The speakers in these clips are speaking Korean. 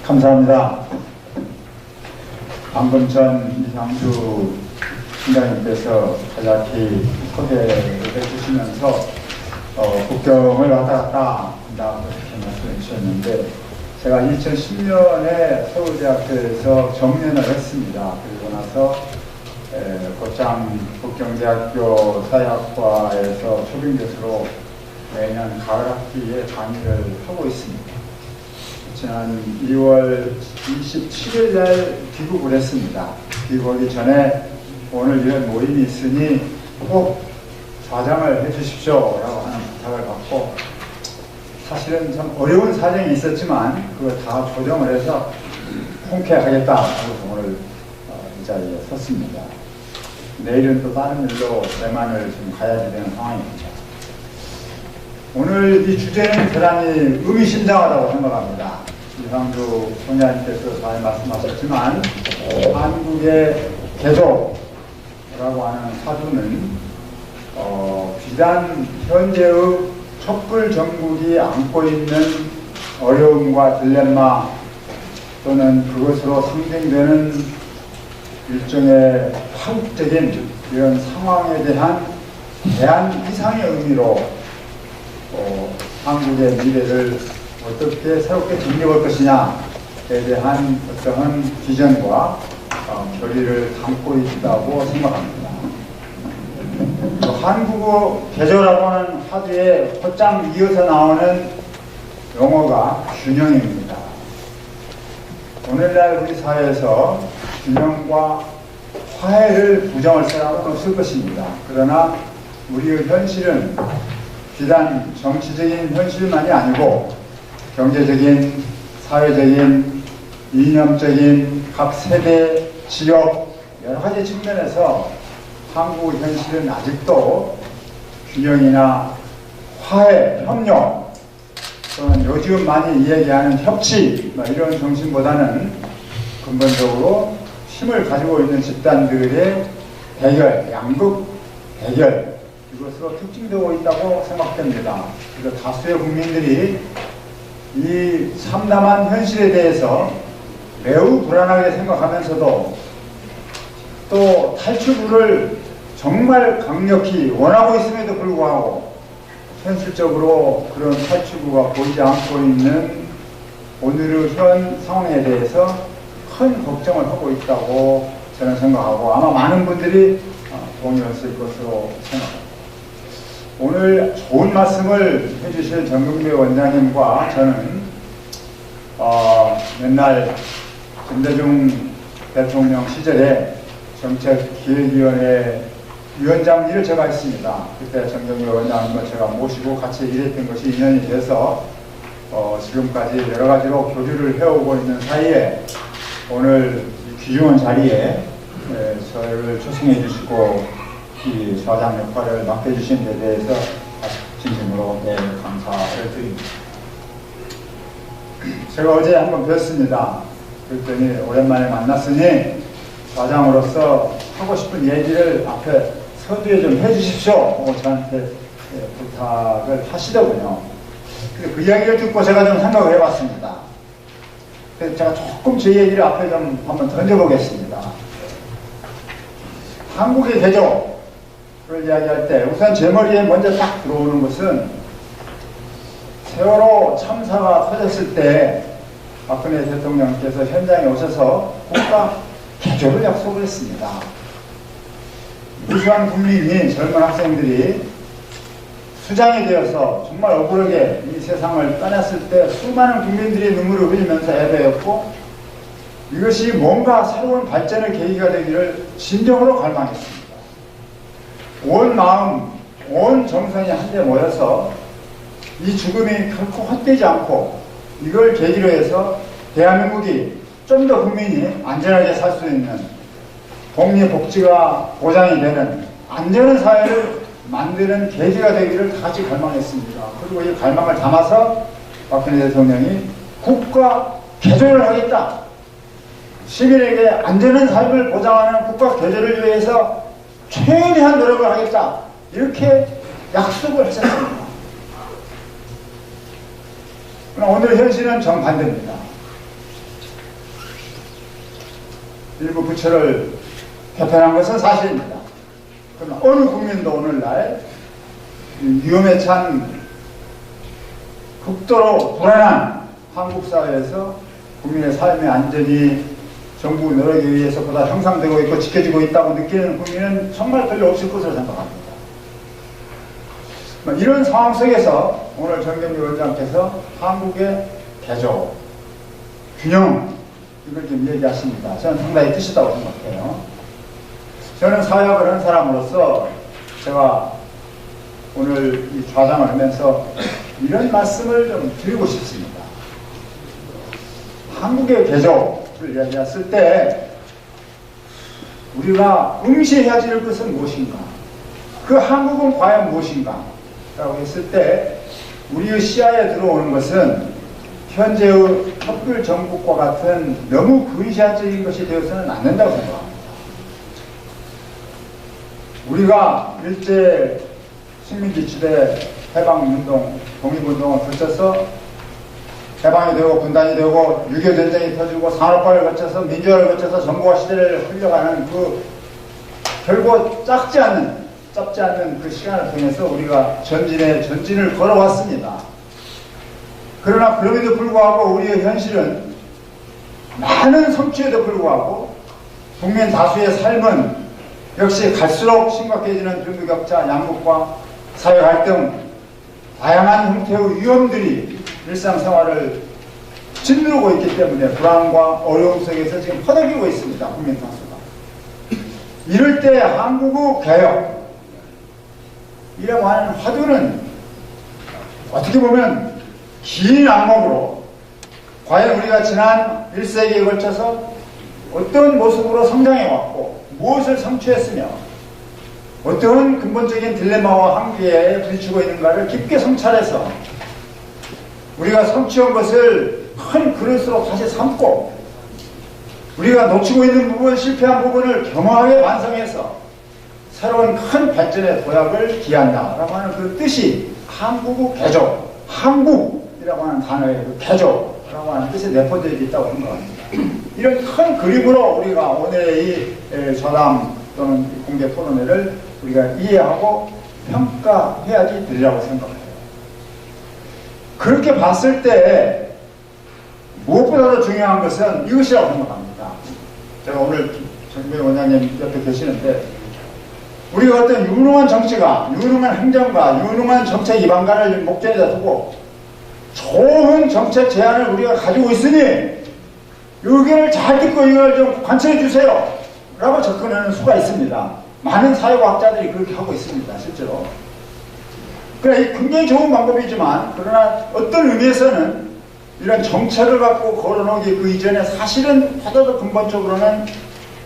감사합니다. 방금 전 이상주 팀장님께서 간략히 소개를 해주시면서 국경을 왔다 갔다 한다고 이렇게 말씀해 주셨는데, 제가 2010년에 서울대학교에서 정년을 했습니다. 그리고 나서 곧장 국경대학교 사회학과에서 초빙교수로 매년 가을 학기에 강의를 하고 있습니다. 지난 2월 27일 날 귀국을 했습니다. 귀국하기 전에 오늘 이런 모임이 있으니 꼭 좌장을 해주십시오 라고 하는 부탁을 받고, 사실은 참 어려운 사정이 있었지만 그거 다 조정을 해서 통쾌하겠다 하고 오늘 이 자리에 섰습니다. 내일은 또 다른 일로 대만을 좀 가야지 되는 상황입니다. 오늘 이 주제는 대단히 의미심장하다고 생각합니다. 이상주 총장님께서 잘 말씀하셨지만 한국의 개도라고 하는 사주는 비단 현재의 촛불 정국이 안고 있는 어려움과 딜레마 또는 그것으로 상징되는 일종의 파국적인 이런 상황에 대한 대안 이상의 의미로 한국의 미래를 어떻게 새롭게 정립할 것이냐에 대한 어떠한 비전과 결의를 담고 있다고 생각합니다. 한국어 개조라고 하는 화두에 곧장 이어서 나오는 용어가 균형입니다. 오늘날 우리 사회에서 균형과 화해를 부정할 사람은 없을 것입니다. 그러나 우리의 현실은 비단 정치적인 현실만이 아니고 경제적인, 사회적인, 이념적인 각 세대, 지역 여러 가지 측면에서 한국 현실은 아직도 균형이나 화해, 협력 또는 요즘 많이 이야기하는 협치 이런 정신보다는 근본적으로 힘을 가지고 있는 집단들의 대결, 양극 대결 이것으로 특징되고 있다고 생각됩니다. 그래서 다수의 국민들이 이 참담한 현실에 대해서 매우 불안하게 생각하면서도 또 탈출구를 정말 강력히 원하고 있음에도 불구하고 현실적으로 그런 탈출구가 보이지 않고 있는 오늘의 현 상황에 대해서 큰 걱정을 하고 있다고 저는 생각하고 아마 많은 분들이 동의하실 것으로 생각합니다. 오늘 좋은 말씀을 해주실 정경배 원장님과 저는 옛날 김대중 대통령 시절에 정책기획위원회 위원장 일을 제가 했습니다. 그때 정경배 원장님을 제가 모시고 같이 일했던 것이 인연이 돼서 지금까지 여러 가지로 교류를 해오고 있는 사이에 오늘 귀중한 자리에 저를 초청해 주시고 이 좌장 역할을 맡겨주신 데 대해서 진심으로 감사를 드립니다. 제가 어제 한번 뵀습니다. 그랬더니 오랜만에 만났으니 좌장으로서 하고 싶은 얘기를 앞에 서두에 좀 해주십시오. 저한테 부탁을 하시더군요. 근데 그 이야기를 듣고 제가 좀 생각을 해봤습니다. 그래서 제가 조금 제 얘기를 앞에 좀 한번 던져보겠습니다. 한국의 개조를 이야기할 때 우선 제 머리에 먼저 딱 들어오는 것은 세월호 참사가 터졌을 때 박근혜 대통령께서 현장에 오셔서 국가 개조를 약속을 했습니다. 무수한 국민이 젊은 학생들이 수장이 되어서 정말 억울하게 이 세상을 떠났을 때 수많은 국민들이 눈물을 흘리면서 애도했고 이것이 뭔가 새로운 발전의 계기가 되기를 진정으로 갈망했습니다. 온 마음, 온 정성이 한데 모여서 이 죽음이 결코 헛되지 않고 이걸 계기로 해서 대한민국이 좀 더 국민이 안전하게 살 수 있는 복리복지가 보장이 되는 안전한 사회를 만드는 계기가 되기를 다 같이 갈망했습니다. 그리고 이 갈망을 담아서 박근혜 대통령이 국가 개조를 하겠다. 시민에게 안전한 삶을 보장하는 국가 개조를 위해서 최대한 노력을 하겠다. 이렇게 약속을 하셨습니다. 그러나 오늘 현실은 정반대입니다. 일부 부처를 개편한 것은 사실입니다. 그러나 어느 국민도 오늘날 위험에 찬 극도로 불안한 한국 사회에서 국민의 삶의 안전이 정부 노력에 의해서 보다 향상되고 있고 지켜지고 있다고 느끼는 국민은 정말 별로 없을 것으로 생각합니다. 이런 상황 속에서 오늘 정경주 원장께서 한국의 개조, 균형, 이걸 좀 얘기하십니다. 저는 상당히 뜻있다고 생각해요. 저는 사회학을 한 사람으로서 제가 오늘 이 좌장을 하면서 이런 말씀을 좀 드리고 싶습니다. 한국의 개조를 이야기했을 때 우리가 응시해야 될 것은 무엇인가? 그 한국은 과연 무엇인가? 라고 했을 때 우리의 시야에 들어오는 것은 현재의 촛불 정국과 같은 너무 근시안적인 것이 되어서는 안 된다고 생각합니다. 우리가 일제 식민지시대 해방운동, 독립운동을 거쳐서 해방이 되고 분단이 되고 6.25 전쟁이 터지고 산업화를 거쳐서 민주화를 거쳐서 정부화 시대를 흘려가는 그 결국 짧지 않는 그 시간을 통해서 우리가 전진을 걸어왔습니다. 그러나 그럼에도 불구하고 우리의 현실은 많은 성취에도 불구하고 국민 다수의 삶은 역시 갈수록 심각해지는 빈부격차, 양극화, 사회 갈등, 다양한 형태의 위험들이 일상생활을 짓누르고 있기 때문에 불안과 어려움 속에서 지금 허덕이고 있습니다. 국민 다수가. 이럴 때 한국의 개혁이라고 하는 화두는 어떻게 보면 긴 안목으로 과연 우리가 지난 1세기에 걸쳐서 어떤 모습으로 성장해왔고 무엇을 성취했으며 어떤 근본적인 딜레마와 한계에 부딪히고 있는가를 깊게 성찰해서 우리가 성취한 것을 큰 그릇으로 다시 삼고 우리가 놓치고 있는 부분, 실패한 부분을 겸허하게 완성해서 새로운 큰 발전의 도약을 기한다라고 하는 그 뜻이 한국의 개조, 한국이라고 하는 단어의 그 개조라고 하는 뜻이 내포되어 있다고 생각합니다. 이런 큰 그림으로 우리가 오늘의 이 저담 또는 공개 토론회를 우리가 이해하고 평가해야지 되리라고 생각해요. 그렇게 봤을 때 무엇보다도 중요한 것은 이것이라고 생각합니다. 제가 오늘 정병 원장님 옆에 계시는데 우리가 어떤 유능한 정치가, 유능한 행정가, 유능한 정책 입안가를 목전에다 두고 좋은 정책 제안을 우리가 가지고 있으니 의견을 잘 듣고 이걸 좀 관철해 주세요 라고 접근하는 수가 있습니다. 많은 사회과학자들이 그렇게 하고 있습니다. 실제로. 그래, 굉장히 좋은 방법이지만 그러나 어떤 의미에서는 이런 정책을 갖고 걸어놓기 그 이전에 사실은 하나도 근본적으로는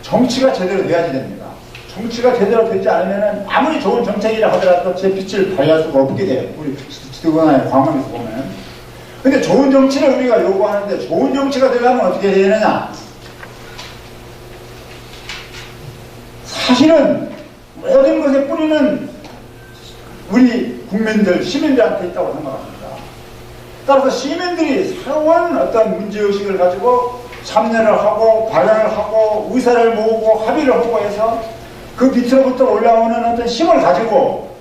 정치가 제대로 돼야지 됩니다. 정치가 제대로 되지 않으면 아무리 좋은 정책이라 하더라도 제 빛을 발휘할 수가 없게 돼요. 우리 지도관의 광화문에서 보면. 근데 좋은 정치를 우리가 요구하는데 좋은 정치가 되려면 어떻게 해야 되느냐? 사실은 모든 것의 뿌리는 우리 국민들, 시민들한테 있다고 생각합니다. 따라서 시민들이 새로운 어떤 문제의식을 가지고 참여를 하고 발언을 하고 의사를 모으고 합의를 하고 해서 그 밑으로부터 올라오는 어떤 힘을 가지고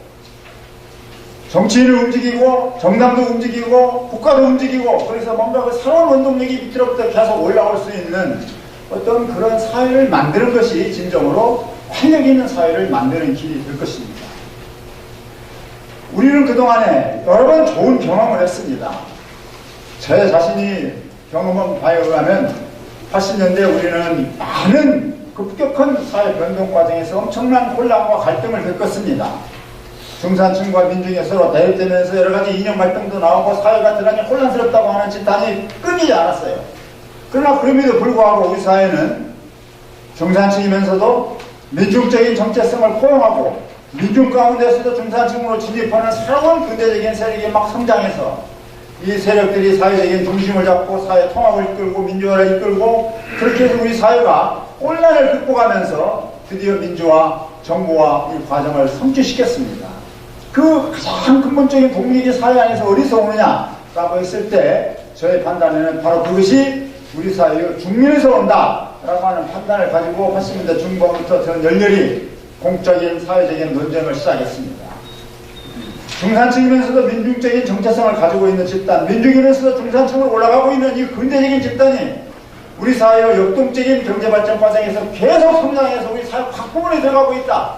정치인을 움직이고 정당도 움직이고 국가도 움직이고 그래서 뭔가 그 새로운 원동력이 밑으로부터 계속 올라올 수 있는 어떤 그런 사회를 만드는 것이 진정으로 활력 있는 사회를 만드는 길이 될 것입니다. 우리는 그동안에 여러 번 좋은 경험을 했습니다. 제 자신이 경험한 바에 의하면 80년대 우리는 많은 급격한 사회 변동 과정에서 엄청난 혼란과 갈등을 겪었습니다. 중산층과 민중이 서로 대립되면서 여러 가지 이념 갈등도 나오고 사회가 대단히 혼란스럽다고 하는 집단이 끊이지 않았어요. 그러나 그럼에도 불구하고 우리 사회는 중산층이면서도 민중적인 정체성을 포용하고 민중 가운데서도 중산층으로 진입하는 새로운 근대적인 세력이 막 성장해서 이 세력들이 사회적인 중심을 잡고 사회 통합을 이끌고 민주화를 이끌고 그렇게 해서 우리 사회가 혼란을 극복하면서 드디어 민주화, 정부화 이 과정을 성취시켰습니다. 그 가장 근본적인 동력이 사회 안에서 어디서 오느냐라고 했을 때 저의 판단에는 바로 그것이 우리 사회의 중민에서 온다 라고 하는 판단을 가지고 80년대 중반부터 저는 열렬히 공적인 사회적인 논쟁을 시작했습니다. 중산층이면서도 민중적인 정체성을 가지고 있는 집단, 민중이면서도 중산층으로 올라가고 있는 이 근대적인 집단이 우리 사회의 역동적인 경제발전 과정에서 계속 성장해서 우리 사회 확보문에 들어가고 있다.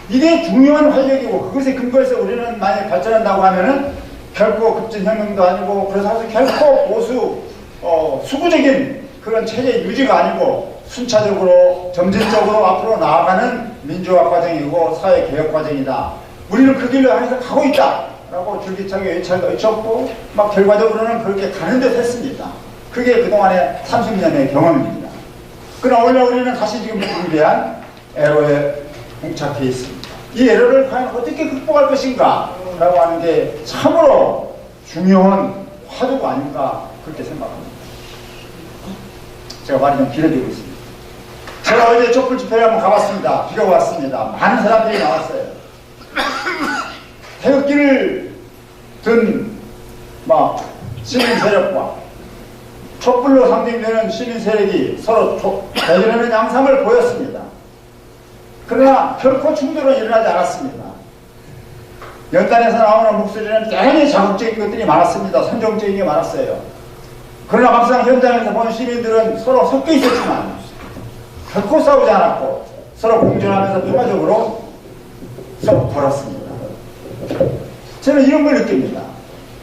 이게 중요한 활력이고 그것에 근거해서 우리는 만약 발전한다고 하면은 결코 급진혁명도 아니고 그래서 결코 보수 수구적인 그런 체제 유지가 아니고 순차적으로 점진적으로 앞으로 나아가는 민주화 과정이고 사회개혁 과정이다. 우리는 그 길로 향해서 가고 있다 라고 줄기차게 외쳤고 막 결과적으로는 그렇게 가는 듯 했습니다. 그게 그동안의 30년의 경험입니다. 그러나 오늘 우리는 다시 지금 위대한 애로에 봉착해 있습니다. 이 애로를 과연 어떻게 극복할 것인가 라고 하는 게 참으로 중요한 화두가 아닌가 그렇게 생각합니다. 제가 말이 좀 길어지고 있습니다. 제가 어제 촛불 집회를 한번 가봤습니다. 비가 왔습니다. 많은 사람들이 나왔어요. 태극기를 든 시민 세력과 촛불로 상징되는 시민 세력이 서로 대결하는 양상을 보였습니다. 그러나 결코 충돌은 일어나지 않았습니다. 연단에서 나오는 목소리는 대단히 자극적인 것들이 많았습니다. 선정적인 게 많았어요. 그러나 막상 현장에서 본 시민들은 서로 섞여 있었지만 결코 싸우지 않았고 서로 공존하면서 평화적으로 썩 벌었습니다. 저는 이런 걸 느낍니다.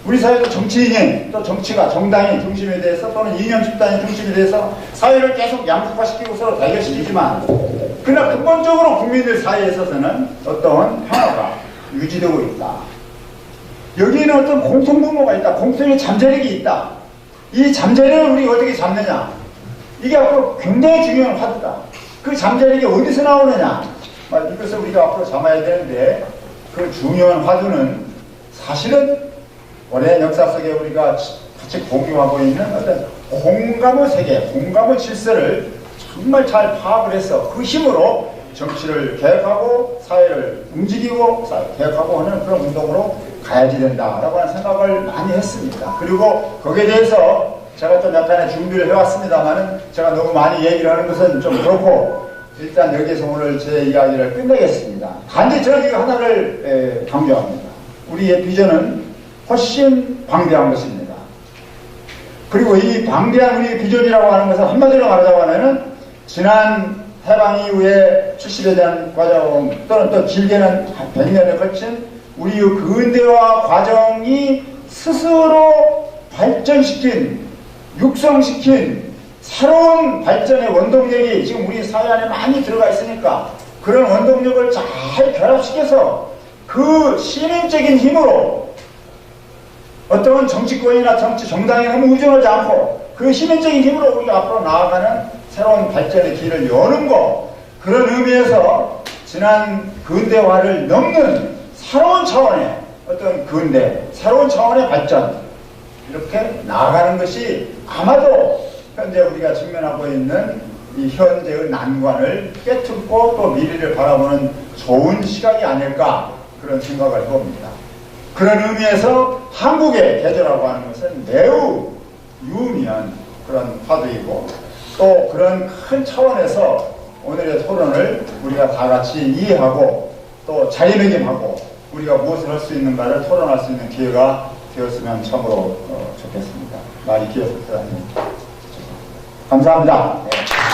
우리 사회도 정치인이 또 정치가 정당이 중심에 대해서 또는 이념 집단이 중심에 대해서 사회를 계속 양극화시키고 서로 대결시키지만 그러나 근본적으로 국민들 사이에 있어서는 어떤 평화가 유지되고 있다. 여기에는 어떤 공통분모가 있다. 공통의 잠재력이 있다. 이 잠재력을 우리가 어떻게 잡느냐. 이게 앞으로 굉장히 중요한 화두다. 그 잠재력이 어디서 나오느냐. 이것을 우리가 앞으로 잡아야 되는데 그 중요한 화두는 사실은 오랜 역사 속에 우리가 같이 공유하고 있는 어떤 공감의 세계, 공감의 질서를 정말 잘 파악을 해서 그 힘으로 정치를 개혁하고 사회를 움직이고 개혁하고 하는 그런 운동으로 가야지 된다라고 하는 생각을 많이 했습니다. 그리고 거기에 대해서 제가 좀 약간의 준비를 해왔습니다만은 제가 너무 많이 얘기를 하는 것은 좀 그렇고 일단 여기서 오늘 제 이야기를 끝내겠습니다. 단지 저는 이거 하나를 강조합니다. 우리의 비전은 훨씬 방대한 것입니다. 그리고 이 방대한 우리의 비전이라고 하는 것은 한마디로 말하자고 하면은 지난 해방 이후에 70여 년 과정 또는 또 길게는 100년에 걸친 우리의 근대화 과정이 스스로 발전시킨 육성시킨 새로운 발전의 원동력이 지금 우리 사회 안에 많이 들어가 있으니까 그런 원동력을 잘 결합시켜서 그 시민적인 힘으로 어떤 정치권이나 정당에 너무 의존하지 않고 그 시민적인 힘으로 우리가 앞으로 나아가는 새로운 발전의 길을 여는 것, 그런 의미에서 지난 근대화를 넘는 새로운 차원의 어떤 근대, 새로운 차원의 발전, 이렇게 나아가는 것이 아마도 현재 우리가 직면하고 있는 이 현재의 난관을 깨뚫고 또 미래를 바라보는 좋은 시각이 아닐까 그런 생각을 해봅니다. 그런 의미에서 한국의 계절이라고 하는 것은 매우 유의미한 그런 화두이고 또 그런 큰 차원에서 오늘의 토론을 우리가 다 같이 이해하고 또 자리매김하고 우리가 무엇을 할 수 있는가를 토론할 수 있는 기회가 되었으면 참으로 좋겠습니다. 많이 기회를 드렸습니다. 감사합니다. 네.